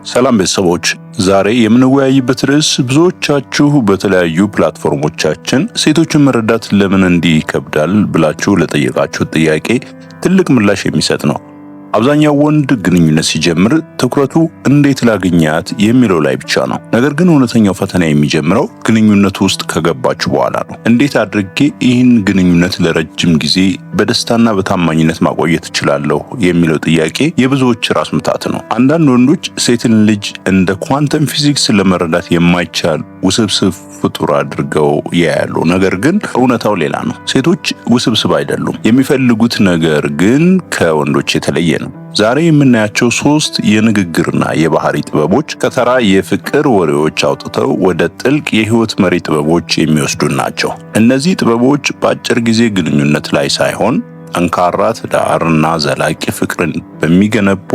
ሰላም ቤተሰቦች፣ ዛሬ የምንወያይበት ርዕስ ብዙዎቻችሁ በተለያዩ ፕላትፎርሞቻችን ሴቶችን መረዳት ለምን እንዲህ ይከብዳል ብላችሁ ለጠየቃችሁት ጥያቄ ትልቅ ምላሽ የሚሰጥ ነው። አብዛኛው ወንድ ግንኙነት ሲጀምር ትኩረቱ እንዴት ላግኛት የሚለው ላይ ብቻ ነው። ነገር ግን እውነተኛው ፈተና የሚጀምረው ግንኙነቱ ውስጥ ከገባችሁ በኋላ ነው። እንዴት አድርጌ ይህን ግንኙነት ለረጅም ጊዜ በደስታና በታማኝነት ማቆየት እችላለሁ የሚለው ጥያቄ የብዙዎች ራስ ምታት ነው። አንዳንድ ወንዶች ሴትን ልጅ እንደ ኳንተም ፊዚክስ ለመረዳት የማይቻል ውስብስብ ፍጡር አድርገው ያያሉ። ነገር ግን እውነታው ሌላ ነው። ሴቶች ውስብስብ አይደሉም። የሚፈልጉት ነገር ግን ከወንዶች የተለየ ነው። ዛሬ የምናያቸው 3 የንግግርና የባህሪ ጥበቦች ከተራ የፍቅር ወሬዎች አውጥተው ወደ ጥልቅ የህይወት መሪ ጥበቦች የሚወስዱን ናቸው። እነዚህ ጥበቦች በአጭር ጊዜ ግንኙነት ላይ ሳይሆን ጠንካራ ትዳርና ዘላቂ ፍቅርን በሚገነቡ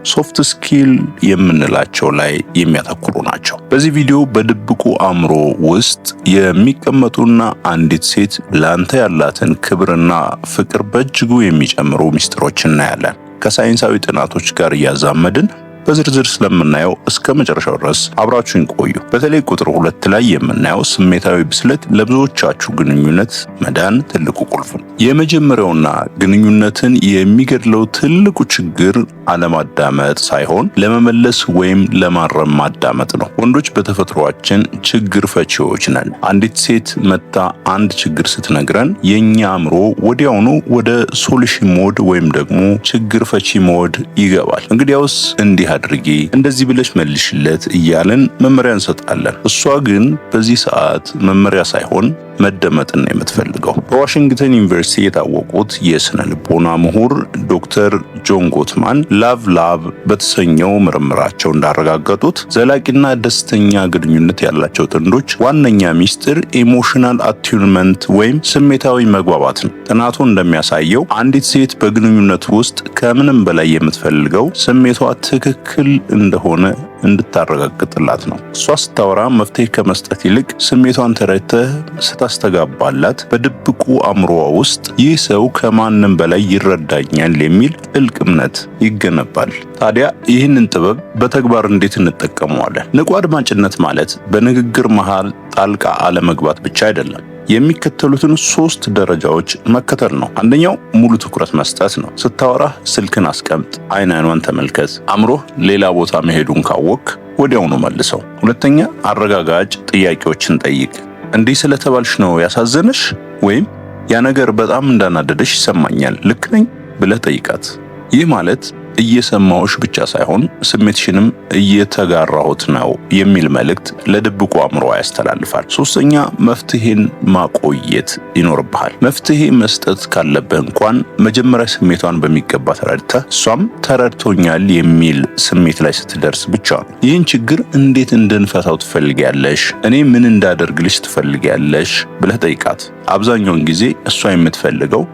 ሶፍት ስኪል የምንላቸው ላይ የሚያተኩሩ ናቸው። በዚህ ቪዲዮ በድብቁ አእምሮ ውስጥ የሚቀመጡና አንዲት ሴት ላንተ ያላትን ክብርና ፍቅር በእጅጉ የሚጨምሩ ሚስጥሮች እናያለን። ከሳይንሳዊ ጥናቶች ጋር እያዛመድን በዝርዝር ስለምናየው እስከ መጨረሻው ድረስ አብራችሁን ቆዩ። በተለይ ቁጥር 2 ላይ የምናየው ስሜታዊ ብስለት ለብዙዎቻችሁ ግንኙነት መዳን ትልቁ ቁልፍ ነው። የመጀመሪያውና ግንኙነትን የሚገድለው ትልቁ ችግር አለማዳመጥ ሳይሆን ለመመለስ ወይም ለማረም ማዳመጥ ነው። ወንዶች በተፈጥሯችን ችግር ፈቺዎች ነን። አንዲት ሴት መታ አንድ ችግር ስትነግረን የኛ አእምሮ ወዲያውኑ ወደ ሶሉሽን ሞድ ወይም ደግሞ ችግር ፈቺ ሞድ ይገባል። እንግዲያውስ እንዲህ አድርጊ፣ እንደዚህ ብለሽ መልሽለት እያለን መመሪያ እንሰጣለን። እሷ ግን በዚህ ሰዓት መመሪያ ሳይሆን መደመጥን ነው የምትፈልገው። በዋሽንግተን ዩኒቨርሲቲ የታወቁት የስነ ልቦና ምሁር ዶክተር ጆን ጎትማን ላቭ በተሰኘው ምርምራቸው እንዳረጋገጡት ዘላቂና ደስተኛ ግንኙነት ያላቸው ጥንዶች ዋነኛ ሚስጥር ኢሞሽናል አቲዩንመንት ወይም ስሜታዊ መግባባት ነው። ጥናቱ እንደሚያሳየው አንዲት ሴት በግንኙነት ውስጥ ከምንም በላይ የምትፈልገው ስሜቷ ትክክል እንደሆነ እንድታረጋግጥላት ነው። እሷ ስታወራ መፍትሄ ከመስጠት ይልቅ ስሜቷን ተረድተህ ስታስተጋባላት በድብቁ አእምሮዋ ውስጥ ይህ ሰው ከማንም በላይ ይረዳኛል የሚል ጥልቅ እምነት ይገነባል። ታዲያ ይህንን ጥበብ በተግባር እንዴት እንጠቀመዋለን? ንቁ አድማጭነት ማለት በንግግር መሃል ጣልቃ አለመግባት ብቻ አይደለም። የሚከተሉትን 3 ደረጃዎች መከተል ነው። አንደኛው ሙሉ ትኩረት መስጠት ነው። ስታወራ ስልክን አስቀምጥ፣ አይኗን ተመልከት። አእምሮህ ሌላ ቦታ መሄዱን ካወቅ ወዲያውኑ መልሰው። ሁለተኛ አረጋጋጭ ጥያቄዎችን ጠይቅ። እንዲህ ስለተባልሽ ነው ያሳዘነሽ? ወይም ያ ነገር በጣም እንዳናደደሽ ይሰማኛል፣ ልክ ነኝ ብለህ ጠይቃት። ይህ ማለት እየሰማሁሽ ብቻ ሳይሆን ስሜትሽንም እየተጋራሁት ነው የሚል መልእክት ለድብቁ አእምሮ ያስተላልፋል። 3ኛ መፍትሄን ማቆየት ይኖርብሃል። መፍትሄ መስጠት ካለብህ እንኳን መጀመሪያ ስሜቷን በሚገባ ተረድተህ እሷም ተረድቶኛል የሚል ስሜት ላይ ስትደርስ ብቻ ነው። ይህን ችግር እንዴት እንድንፈታው ትፈልጊያለሽ? እኔ ምን እንዳደርግልሽ ትፈልጊያለሽ ብለህ ጠይቃት። አብዛኛውን ጊዜ እሷ የምትፈልገው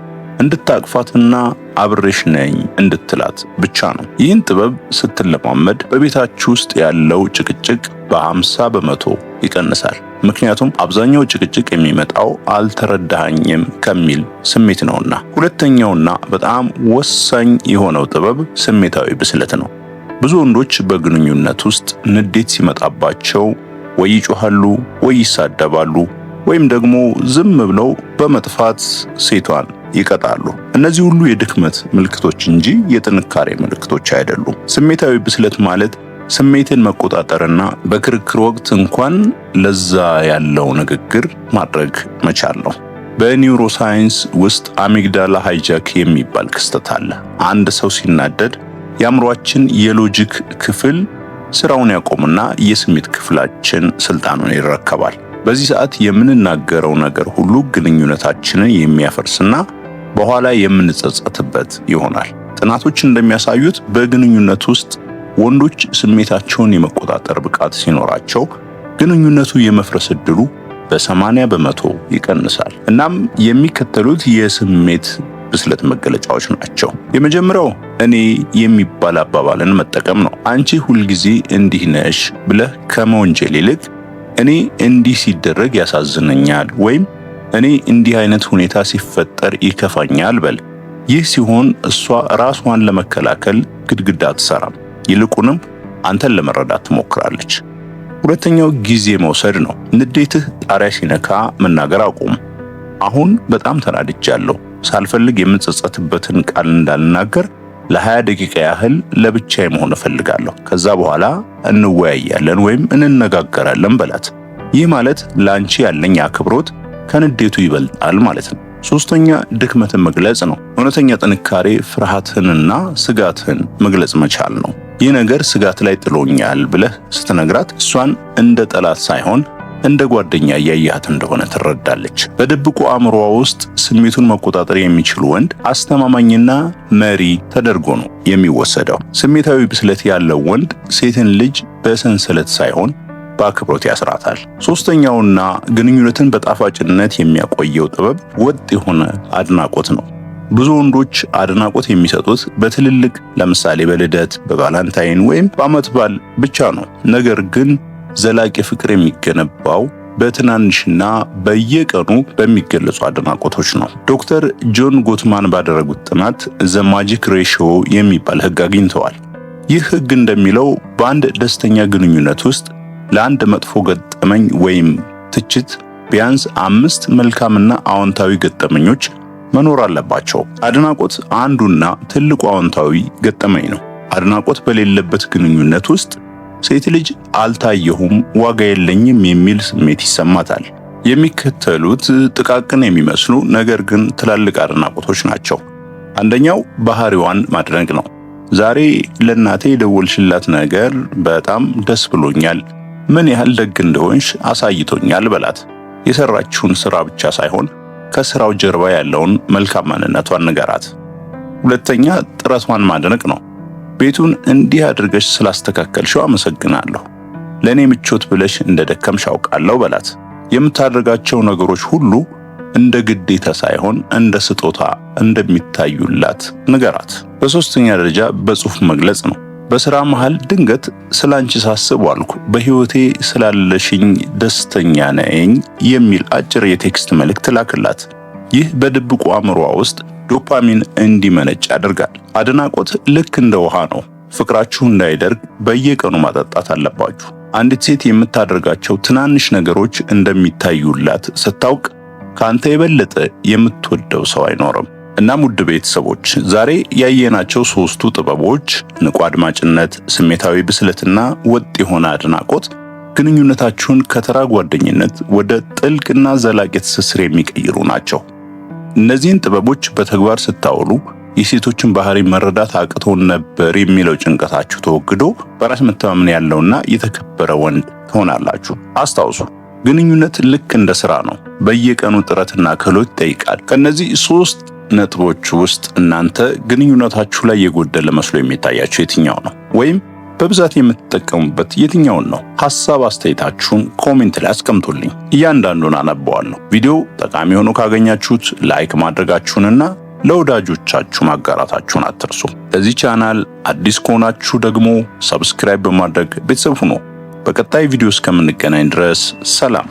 እንድታቅፋትና አብሬሽ ነኝ እንድትላት ብቻ ነው። ይህን ጥበብ ስትለማመድ በቤታችሁ ውስጥ ያለው ጭቅጭቅ በ50% ይቀንሳል። ምክንያቱም አብዛኛው ጭቅጭቅ የሚመጣው አልተረዳኸኝም ከሚል ስሜት ነውና። ሁለተኛውና በጣም ወሳኝ የሆነው ጥበብ ስሜታዊ ብስለት ነው። ብዙ ወንዶች በግንኙነት ውስጥ ንዴት ሲመጣባቸው ወይ ይጮሃሉ፣ ወይ ይሳደባሉ፣ ወይም ደግሞ ዝም ብለው በመጥፋት ሴቷን ይቀጣሉ። እነዚህ ሁሉ የድክመት ምልክቶች እንጂ የጥንካሬ ምልክቶች አይደሉም። ስሜታዊ ብስለት ማለት ስሜትን መቆጣጠርና በክርክር ወቅት እንኳን ለዛ ያለው ንግግር ማድረግ መቻል ነው። በኒውሮሳይንስ ውስጥ አሚግዳላ ሃይጃክ የሚባል ክስተት አለ። አንድ ሰው ሲናደድ የአእምሯችን የሎጂክ ክፍል ስራውን ያቆምና የስሜት ክፍላችን ስልጣኑን ይረከባል። በዚህ ሰዓት የምንናገረው ነገር ሁሉ ግንኙነታችንን የሚያፈርስና በኋላ የምንጸጸትበት ይሆናል። ጥናቶች እንደሚያሳዩት በግንኙነት ውስጥ ወንዶች ስሜታቸውን የመቆጣጠር ብቃት ሲኖራቸው ግንኙነቱ የመፍረስ ዕድሉ በ80% ይቀንሳል። እናም የሚከተሉት የስሜት ብስለት መገለጫዎች ናቸው። የመጀመሪያው እኔ የሚባል አባባልን መጠቀም ነው። አንቺ ሁልጊዜ እንዲህ ነሽ ብለህ ከመወንጀል ይልቅ እኔ እንዲህ ሲደረግ ያሳዝነኛል ወይም እኔ እንዲህ አይነት ሁኔታ ሲፈጠር ይከፋኛል በል። ይህ ሲሆን እሷ ራሷን ለመከላከል ግድግዳ አትሰራም። ይልቁንም አንተን ለመረዳት ትሞክራለች። ሁለተኛው ጊዜ መውሰድ ነው። ንዴትህ ጣሪያ ሲነካ መናገር አቁም። አሁን በጣም ተናድጃለሁ፣ ሳልፈልግ የምጸጸትበትን ቃል እንዳልናገር ለ20 ደቂቃ ያህል ለብቻዬ መሆን እፈልጋለሁ። ከዛ በኋላ እንወያያለን ወይም እንነጋገራለን በላት። ይህ ማለት ላንቺ ያለኝ አክብሮት ከንዴቱ ይበልጣል ማለት ነው። ሶስተኛ ድክመትን መግለጽ ነው። እውነተኛ ጥንካሬ ፍርሃትህንና ስጋትህን መግለጽ መቻል ነው። ይህ ነገር ስጋት ላይ ጥሎኛል ብለህ ስትነግራት እሷን እንደ ጠላት ሳይሆን እንደ ጓደኛ እያያት እንደሆነ ትረዳለች። በድብቁ አእምሮዋ ውስጥ ስሜቱን መቆጣጠር የሚችል ወንድ አስተማማኝና መሪ ተደርጎ ነው የሚወሰደው። ስሜታዊ ብስለት ያለው ወንድ ሴትን ልጅ በሰንሰለት ሳይሆን በአክብሮት ያስራታል። ሶስተኛውና ግንኙነትን በጣፋጭነት የሚያቆየው ጥበብ ወጥ የሆነ አድናቆት ነው። ብዙ ወንዶች አድናቆት የሚሰጡት በትልልቅ ለምሳሌ በልደት፣ በቫላንታይን ወይም በዓመት በዓል ብቻ ነው። ነገር ግን ዘላቂ ፍቅር የሚገነባው በትናንሽና በየቀኑ በሚገለጹ አድናቆቶች ነው። ዶክተር ጆን ጎትማን ባደረጉት ጥናት ዘ ማጂክ ሬሽዮ የሚባል ህግ አግኝተዋል። ይህ ህግ እንደሚለው በአንድ ደስተኛ ግንኙነት ውስጥ ለአንድ መጥፎ ገጠመኝ ወይም ትችት ቢያንስ 5 መልካምና አዎንታዊ ገጠመኞች መኖር አለባቸው። አድናቆት አንዱና ትልቁ አዎንታዊ ገጠመኝ ነው። አድናቆት በሌለበት ግንኙነት ውስጥ ሴት ልጅ አልታየሁም፣ ዋጋ የለኝም የሚል ስሜት ይሰማታል። የሚከተሉት ጥቃቅን የሚመስሉ ነገር ግን ትላልቅ አድናቆቶች ናቸው። አንደኛው ባህሪዋን ማድነቅ ነው። ዛሬ ለእናቴ የደወልሽላት ነገር በጣም ደስ ብሎኛል፣ ምን ያህል ደግ እንደሆንሽ አሳይቶኛል በላት። የሰራችውን ስራ ብቻ ሳይሆን ከስራው ጀርባ ያለውን መልካም ማንነቷን ንገራት። ሁለተኛ ጥረቷን ማድነቅ ነው። ቤቱን እንዲህ አድርገሽ ስላስተካከልሽው አመሰግናለሁ፣ ለኔ ምቾት ብለሽ እንደደከምሽ አውቃለሁ በላት። የምታደርጋቸው ነገሮች ሁሉ እንደ ግዴታ ሳይሆን እንደ ስጦታ እንደሚታዩላት ንገራት። በሶስተኛ ደረጃ በጽሁፍ መግለጽ ነው። በስራ መሃል ድንገት ስላንቺ ሳስብ ዋልኩ፣ በህይወቴ ስላለሽኝ ደስተኛ ነኝ የሚል አጭር የቴክስት መልእክት ላክላት። ይህ በድብቁ አእምሮዋ ውስጥ ዶፓሚን እንዲመነጭ ያደርጋል። አድናቆት ልክ እንደ ውሃ ነው። ፍቅራችሁ እንዳይደርግ በየቀኑ ማጠጣት አለባችሁ። አንዲት ሴት የምታደርጋቸው ትናንሽ ነገሮች እንደሚታዩላት ስታውቅ ካንተ የበለጠ የምትወደው ሰው አይኖርም። እናም ውድ ቤተሰቦች ዛሬ ያየናቸው 3ቱ ጥበቦች ንቁ አድማጭነት፣ ስሜታዊ ብስለትና ወጥ የሆነ አድናቆት ግንኙነታችሁን ከተራ ጓደኝነት ወደ ጥልቅና ዘላቂ ትስስር የሚቀይሩ ናቸው። እነዚህን ጥበቦች በተግባር ስታውሉ የሴቶችን ባህሪ መረዳት አቅቶን ነበር የሚለው ጭንቀታችሁ ተወግዶ በራስ መተማመን ያለውና የተከበረ ወንድ ትሆናላችሁ። አስታውሱ፣ ግንኙነት ልክ እንደ ስራ ነው። በየቀኑ ጥረትና ክህሎት ይጠይቃል። ከነዚህ 3 ነጥቦች ውስጥ እናንተ ግንኙነታችሁ ላይ የጎደለ መስሎ የሚታያችሁ የትኛው ነው? ወይም በብዛት የምትጠቀሙበት የትኛውን ነው? ሐሳብ አስተያየታችሁን ኮሜንት ላይ አስቀምጡልኝ። እያንዳንዱን አነበዋለሁ። ቪዲዮ ጠቃሚ ሆኖ ካገኛችሁት ላይክ ማድረጋችሁንና ለወዳጆቻችሁ ማጋራታችሁን አትርሱ። ለዚህ ቻናል አዲስ ከሆናችሁ ደግሞ ሰብስክራይብ በማድረግ ቤተሰብ ሁኑ። በቀጣይ ቪዲዮ እስከምንገናኝ ድረስ ሰላም።